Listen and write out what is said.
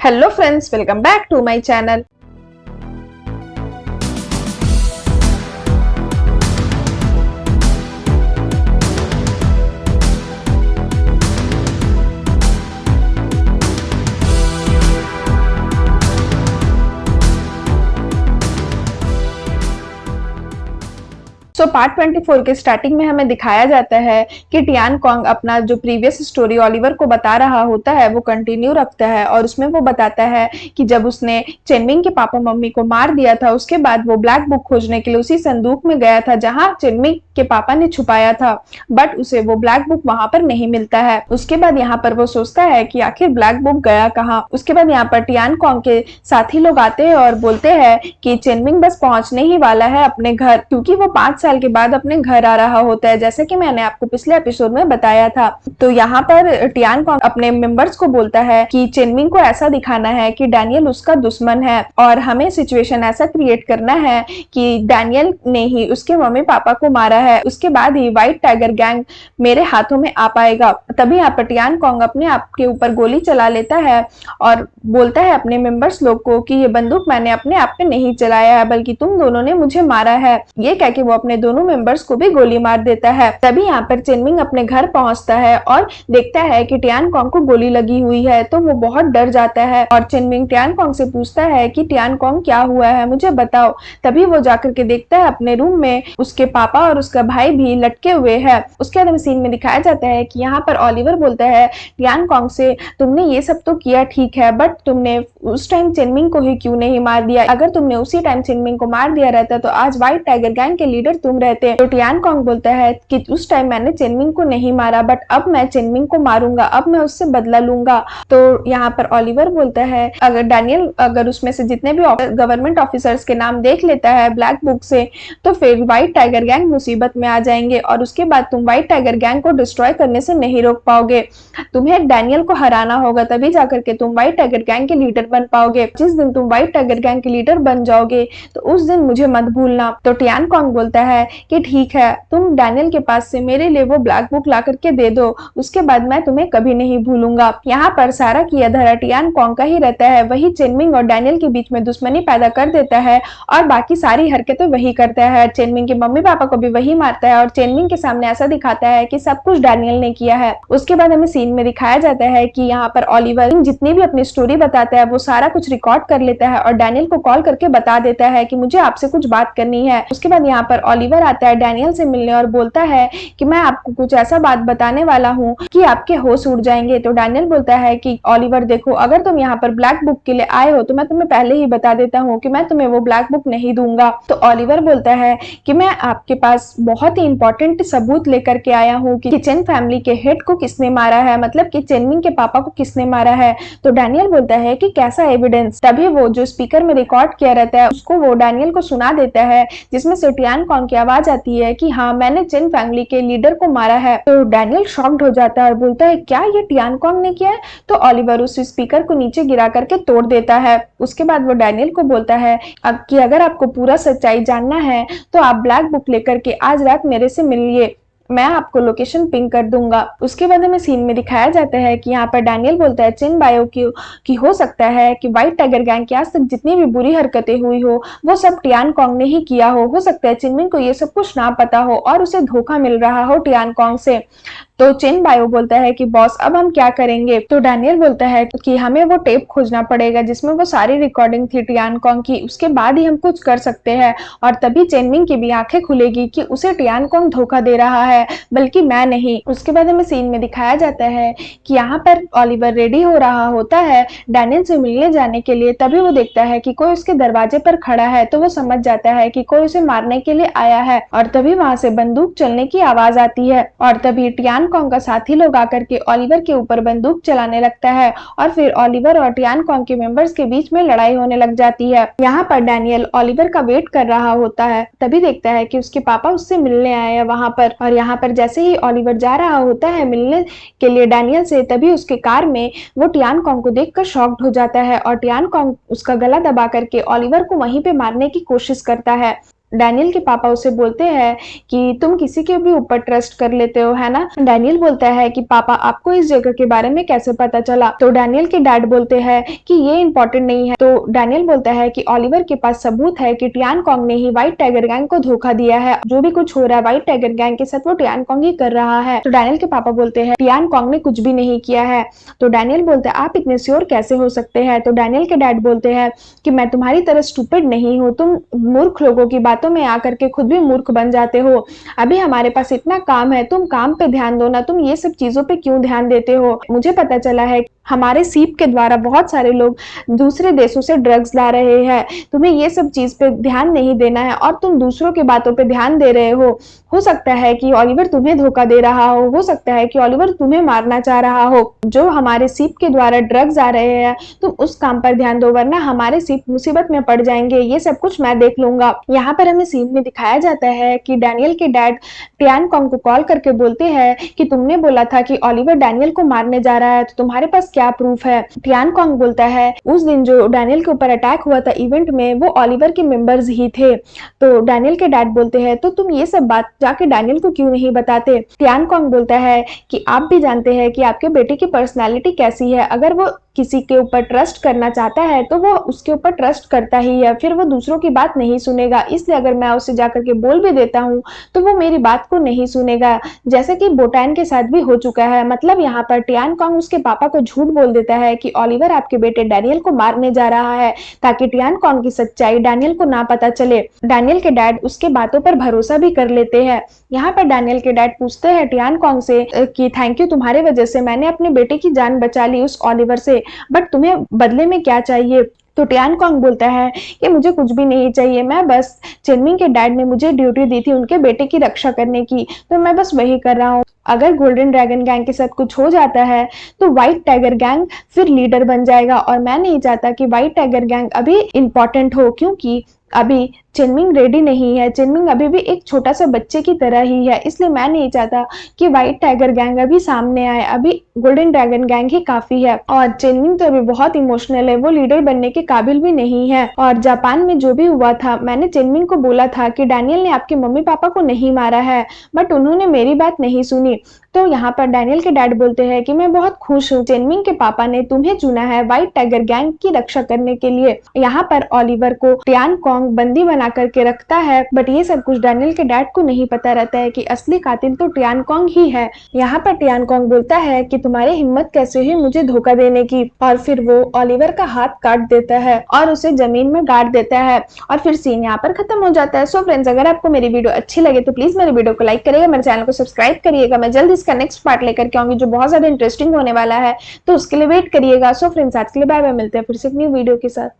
Hello friends, welcome back to my channel. Part 24 के starting में हमें दिखाया जाता है कि टियान कॉन्ग अपना जो प्रीवियस स्टोरी ओलिवर को बता रहा होता है वो कंटिन्यू रखता है और उसमें वो बताता है कि जब उसने चेनमिंग के पापा मम्मी को मार दिया था उसके बाद वो ब्लैक बुक खोजने के लिए उसी संदूक में गया था जहां चेनमिंग के पापा ने छुपाया था, बट उसे वो ब्लैक बुक वहां पर नहीं मिलता है। उसके बाद यहाँ पर वो सोचता है कि आखिर ब्लैक बुक गया कहाँ। उसके बाद यहाँ पर टियान कॉन्ग के साथी लोग आते हैं और बोलते हैं कि चेनमिंग बस पहुंचने ही वाला है अपने घर, क्योंकि वो 5 साल के बाद अपने घर आ रहा होता है, जैसे कि मैंने आपको पिछले एपिसोड में बताया था। तो यहाँ पर टियान कॉन्ग अपने मेंबर्स को बोलता है कि चेनमिंग को ऐसा दिखाना है कि डैनियल उसका दुश्मन है और हमें सिचुएशन ऐसा क्रिएट करना है कि डैनियल ने ही उसके मम्मी पापा को मारा है, उसके बाद ही व्हाइट टाइगर गैंग मेरे हाथों में आ पाएगा। तभी यहाँ पर टियान कॉन्ग अपने आप के ऊपर गोली चला लेता है और बोलता है अपने मेंबर्स लोग को कि ये बंदूक मैंने अपने आप पे नहीं चलाया है, बल्कि तुम दोनों ने मुझे मारा है। ये कह के वो अपने दोनों मेंबर्स को भी गोली मार देता है। तभी यहाँ पर चेनमिंग अपने घर पहुंचता है और देखता है कि टियान कॉन्ग को गोली लगी हुई है, तो वो बहुत डर जाता है और चेनमिंग टियान कॉन्ग से पूछता है कि टियान कॉन्ग क्या हुआ है, मुझे बताओ। तभी वो जाकर के देखता है अपने रूम में उसके पापा और उसका भाई भी लटके हुए हैं। उसके बाद हमें सीन में दिखाया जाता है कि यहाँ पर ओलिवर बोलता है टियान कॉन्ग से, तुमने ये सब तो किया ठीक है, बट तुमने उस टाइम चेनमिंग को ही क्यों नहीं मार दिया? अगर तुमने उसी टाइम चेनमिंग को मार दिया रहता तो आज व्हाइट टाइगर गैंग के लीडर तुम रहते। तो टियान कॉन्ग बोलता है कि उस टाइम मैंने चेनमिंग को नहीं मारा, बट अब मैं चेनमिंग को मारूंगा, अब मैं उससे बदला लूंगा। तो यहाँ पर ओलिवर बोलता है अगर डैनियल अगर उसमें से जितने भी गवर्नमेंट ऑफिसर्स के नाम देख लेता है ब्लैक बुक से, तो फिर व्हाइट टाइगर गैंग मुसीबत में आ जाएंगे और उसके बाद तुम व्हाइट टाइगर गैंग को डिस्ट्रॉय करने से नहीं रोक पाओगे। तुम्हें डैनियल को हराना होगा, तभी जाकर के तुम व्हाइट टाइगर गैंग के लीडर बन पाओगे। जिस दिन तुम व्हाइट टाइगर गैंग के लीडर बन जाओगे तो उस दिन मुझे मत भूलना। तो टियान कॉन्ग बोलता है कि ठीक है, तुम डैनियल के पास से मेरे लिए वो ब्लैक बुक ला करके दे दो, उसके बाद मैं तुम्हें कभी नहीं भूलूंगा। यहाँ पर सारा किया धरा टियान कॉन्ग का ही रहता है, वही चेनमिंग और डैनियल के बीच में दुश्मनी पैदा कर देता है और बाकी सारी हरकतें वही करता है। चेनमिंग के मम्मी पापा को भी वही मारता है और चेनमिंग के सामने ऐसा दिखाता है कि सब कुछ डैनियल ने किया है। उसके बाद हमें सीन में दिखाया जाता है कि यहाँ पर ओलिवर जितनी भी अपनी स्टोरी बताता है वो सारा कुछ रिकॉर्ड कर लेता है और डैनियल को कॉल करके बता देता है कि मुझे आपसे कुछ बात करनी है। उसके बाद यहाँ पर ओलिवर आता है डैनियल से मिलने और बोलता है कि मैं आपको कुछ ऐसा बात बताने वाला हूँ कि आपके होश उड़ जाएंगे। तो डैनियल बोलता है कि ओलिवर देखो, अगर तुम यहाँ पर ब्लैक बुक के लिए आए हो तो मैं तुम्हें पहले ही बता देता हूँ कि मैं तुम्हें वो ब्लैक बुक नहीं दूंगा। तो ओलिवर बोलता है कि मैं आपके पास बहुत ही इंपॉर्टेंट सबूत लेकर के आया हूँ कि चेन फैमिली के हेड को किसने मारा है, मतलब कि चेनमिंग के पापा को किसने मारा है। तो डैनियल बोलता है कि कैसा एविडेंस? तभी वो जो स्पीकर में रिकॉर्ड किया रहता है उसको वो डैनियल को सुना देता है, जिसमें से टियान कॉन्ग की आवाज आती है कि हाँ, मैंने चेन फैमिली के लीडर को मारा है। तो डैनियल शॉक्ड हो जाता है और बोलता है क्या ये टियान कॉन्ग ने किया है? तो ओलिवर उस स्पीकर को नीचे गिरा करके तोड़ देता है। उसके बाद वो डैनियल को बोलता है कि अगर आपको पूरा सच्चाई जानना है तो आप ब्लैक बुक लेकर के आज रात मेरे से मिलिए, मैं आपको लोकेशन पिंग कर दूंगा। उसके बाद हमें सीन में दिखाया जाता है कि यहाँ पर डैनियल बोलता है चेन बायो की हो सकता है कि व्हाइट टाइगर गैंग की आज तक जितनी भी बुरी हरकतें हुई हो वो सब टियान कॉन्ग ने ही किया हो सकता है चेनमिंग को ये सब कुछ ना पता हो और उसे धोखा मिल रहा हो टियान कॉन्ग से। तो चेन बायो बोलता है कि बॉस अब हम क्या करेंगे? तो डैनियल बोलता है कि हमें वो टेप खोजना पड़ेगा जिसमें वो सारी रिकॉर्डिंग थी टियान कॉन्ग की, उसके बाद ही हम कुछ कर सकते हैं और तभी चेनमिंग की भी आंखें खुलेगी कि उसे टियान कॉन्ग धोखा दे रहा है, बल्कि मैं नहीं। उसके बाद हमें सीन में दिखाया जाता है कि यहाँ पर ओलिवर रेडी हो रहा होता है डैनियल से मिलने जाने के लिए। तभी वो देखता है कि कोई उसके दरवाजे पर खड़ा है, तो वो समझ जाता है कि कोई उसे मारने के लिए आया है और तभी वहां से बंदूक चलने की आवाज आती है और तभी टियान कॉन्ग का साथी लोग आकर के ओलिवर के ऊपर बंदूक चलाने लगता है और फिर ओलिवर और टियान कॉन्ग के मेंबर्स के बीच में लड़ाई होने लग जाती है। यहाँ पर डैनियल ओलिवर का वेट कर रहा होता है, तभी देखता है कि उसके पापा उससे मिलने आए हैं वहां पर। और यहाँ पर जैसे ही ओलिवर जा रहा होता है मिलने के लिए डैनियल से, तभी उसके कार में वो टियान कॉन्ग को देखकर शॉक्ड हो जाता है और टियान कॉन्ग उसका गला दबा करके ओलिवर को वहीं पे मारने की कोशिश करता है। डैनियल के पापा उसे बोलते हैं कि तुम किसी के भी ऊपर ट्रस्ट कर लेते हो, है ना? डैनियल बोलता है कि पापा आपको इस जगह के बारे में कैसे पता चला? तो डैनियल के डैड बोलते हैं कि ये इंपॉर्टेंट नहीं है। तो डैनियल बोलता है कि ओलिवर के पास सबूत है कि टियान कॉन्ग ने ही व्हाइट टाइगर गैंग को धोखा दिया है। जो भी कुछ हो रहा है व्हाइट टाइगर गैंग के साथ वो टियान कॉन्ग ही कर रहा है। तो डैनियल के पापा बोलते हैं टियान कॉन्ग ने कुछ भी नहीं किया है। तो डैनियल बोलते हैं आप इतने श्योर कैसे हो सकते हैं? तो डैनियल के डैड बोलते हैं कि मैं तुम्हारी तरह स्टूपिड नहीं हूँ, तुम मूर्ख लोगों की बातों में आकर के खुद भी मूर्ख बन जाते हो। अभी हमारे पास इतना काम है, तुम काम पे ध्यान दो ना, तुम ये सब चीजों पे क्यों ध्यान देते हो? मुझे पता चला है हमारे सीप के द्वारा बहुत सारे लोग दूसरे देशों से ड्रग्स ला रहे हैं। तुम्हें ये सब चीज पे ध्यान नहीं देना है और तुम दूसरों की बातों पे ध्यान दे रहे हो। हो सकता है कि ओलिवर तुम्हें धोखा दे रहा हो सकता है कि ओलिवर तुम्हें मारना चाह रहा हो। जो हमारे सीप के द्वारा ड्रग्स आ रहे हैं तुम उस काम पर ध्यान दो, वरना हमारे सीप मुसीबत में पड़ जाएंगे। ये सब कुछ मैं देख लूंगा। यहाँ पर हमें सीन में दिखाया जाता है कि डैनियल के डैड टियान कॉन्ग को कॉल करके बोलते हैं कि तुमने बोला था कि ओलिवर डैनियल को मारने जा रहा है, तो तुम्हारे पास क्या प्रूफ है? टियान कॉन्ग बोलता है उस दिन जो डैनियल के ऊपर अटैक हुआ था इवेंट में, वो ओलिवर के मेंबर्स ही थे। तो डैनियल के डैड बोलते हैं तो तुम ये सब बात जाके डैनियल को क्यों नहीं बताते? टियान कॉन्ग बोलता है कि आप भी जानते हैं कि आपके बेटे की पर्सनैलिटी कैसी है। अगर वो किसी के ऊपर ट्रस्ट करना चाहता है तो वो उसके ऊपर ट्रस्ट करता ही है, फिर वो दूसरों की बात नहीं सुनेगा। इसलिए अगर मैं उसे जाकर के बोल भी देता हूँ तो वो मेरी बात को नहीं सुनेगा, जैसे कि बोटान के साथ भी हो चुका है। मतलब यहाँ पर टियान कॉन्ग उसके पापा को झूठ बोल देता है कि ओलिवर आपके बेटे डैनियल को मारने जा रहा है, ताकि टियान कॉन्ग की सच्चाई डैनियल को ना पता चले। डैनियल के डैड उसके बातों पर भरोसा भी कर लेते हैं। यहाँ पर डैनियल के डैड पूछते हैं टियान कॉन्ग से कि थैंक यू, तुम्हारे वजह से मैंने अपने बेटे की जान बचा ली उस ओलिवर से, बट तुम्हें बदले में क्या चाहिए? तो टियान कॉन्ग बोलता है कि मुझे कुछ भी नहीं चाहिए, मैं बस चेनमिंग के डैड ने मुझे ड्यूटी दी थी उनके बेटे की रक्षा करने की, तो मैं बस वही कर रहा हूँ। अगर गोल्डन ड्रैगन गैंग के साथ कुछ हो जाता है तो व्हाइट टाइगर गैंग फिर लीडर बन जाएगा, और मैं नहीं चाहता कि व्हाइट टाइगर गैंग अभी इंपॉर्टेंट हो, क्योंकि अभी चेनमिंग रेडी नहीं है। चेनमिंग अभी भी एक छोटा सा बच्चे की तरह ही है, इसलिए मैं नहीं चाहता कि व्हाइट टाइगर गैंग अभी सामने आए। अभी गोल्डन ड्रैगन गैंग ही काफी है, और चेनमिंग तो अभी बहुत इमोशनल है, वो लीडर बनने के काबिल भी नहीं है। और जापान में जो भी हुआ था, मैंने चेनमिंग को बोला था कि डैनियल ने आपके मम्मी पापा को नहीं मारा है, बट उन्होंने मेरी बात नहीं सुनी। तो यहाँ पर डैनियल के डैड बोलते हैं कि मैं बहुत खुश हूँ, चेनमिंग के पापा ने तुम्हें चुना है व्हाइट टाइगर गैंग की रक्षा करने के लिए। यहाँ पर ओलिवर को टियान कॉन्ग बंदी बना करके रखता है, बट ये सब कुछ डैनियल के डैड को नहीं पता रहता है कि असली कातिल तो टियान कॉन्ग ही है। यहाँ पर टियान कॉन्ग बोलता है कि तुम्हारी हिम्मत कैसे हुई मुझे धोखा देने की, और फिर वो ओलिवर का हाथ काट देता है और उसे जमीन में गाड़ देता है, और फिर सीन यहाँ पर खत्म हो जाता है। सो फ्रेंड्स, अगर आपको मेरी वीडियो अच्छी लगे तो प्लीज मेरे वीडियो को लाइक करिएगा, मेरे चैनल को सब्सक्राइब करिएगा। मैं जल्द इसका नेक्स्ट पार्ट लेकर के आऊंगी जो बहुत ज्यादा इंटरेस्टिंग होने वाला है, तो उसके लिए वेट करिएगा। सो फ्रेंड्स, आज के लिए बाय बाय, मिलते हैं फिर से एक न्यू वीडियो के साथ।